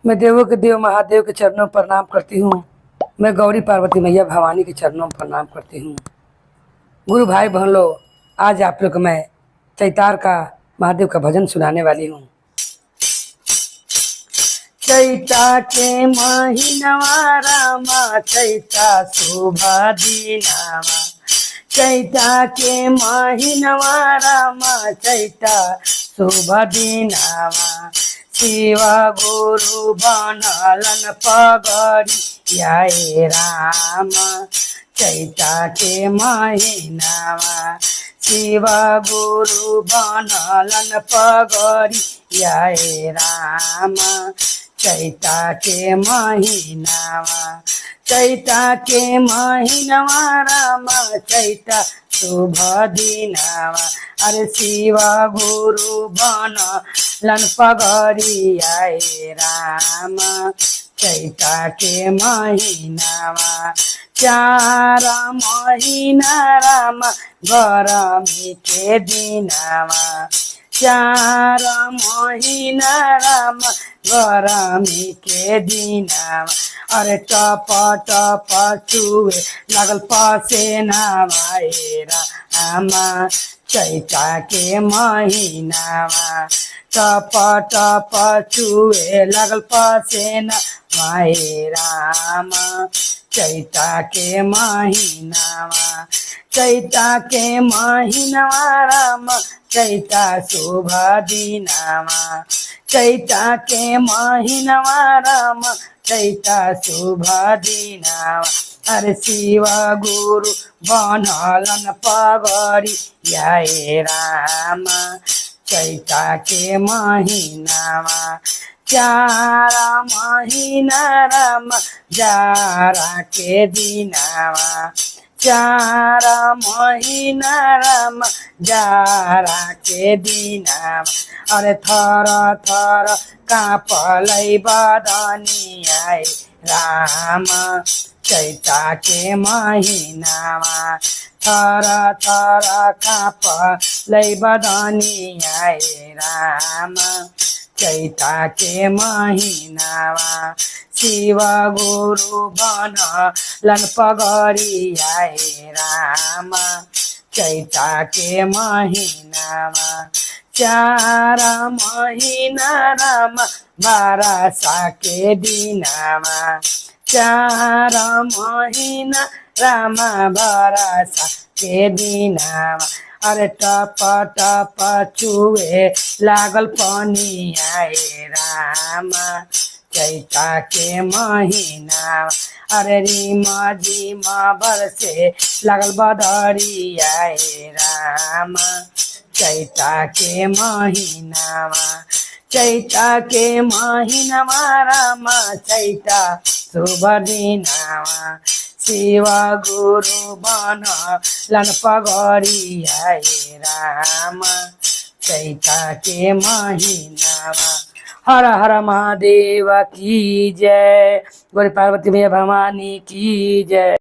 मैं देवों के देव महादेव के चरणों में प्रणाम करती हूँ। मैं गौरी पार्वती मैया भवानी के चरणों में प्रणाम करती हूँ। गुरु भाई बहन लोग, आज आप लोग को मैं चैतार का महादेव का भजन सुनाने वाली हूँ। चैता के महीनवा रामा, चैता शोभा दीनावा। चैता के महीनवा रामा, चैता शोभा दीनावा। शिवा गुरु बनलन पगड़ी आए राम, चैता के महीनावा। शिवा गुरु बनलन पगड़ी आए राम, चैता के महीनावा। चैता के महीनावा रामा, चैता शुभ दिनावा। अरे शिवा गुरु बनलन पगड़ी आए राम, चैता के महीनावा। चार महीना राम गरमी के दिनावा। चार महीना राम गरमी के दिनावा। अरे टप टप चुए लगल पसेनावा रामा, चैता के महीनावा। टप टप चुए लगल पसेना माए रामा, चैता के महीनावा। चैता के महीनावा रामा, चैता शुभ दिनावा। चैता के महीनावा रामा, चैता शुभ दिनावा। अरे शिवा गुरु बनलन पगड़ी आए राम, चैता के महीनावा। चार महीना राम जारा के दिनावा। चार महीना राम जारा के दिनावा। अरे थर थर काँपलै बदनी आए राम, चैता के महीनावा। थर थर काँपलै बदनी आए राम, चैता के महीनावा। शिवा गुरु बनलन पगड़ी आए राम, चैता के महीनावा। चार महीना राम बारसा के दिनावा। चार महीना राम बारसा के दिनावा। अरे टप टप चुए लागल पानी आए राम, चैता के महीनावा। अरे रीमा जीमा बरसे लागल बदरी आए राम, चैता के महीनावा। चैता के महीनावा रामा, चैता शुभ दिनावा। शिवा गुरु बनलन पगड़ी आए राम, चैता के महीनावा। हर हर महादेव की जय। गौरी पार्वती मैया भवानी की जय।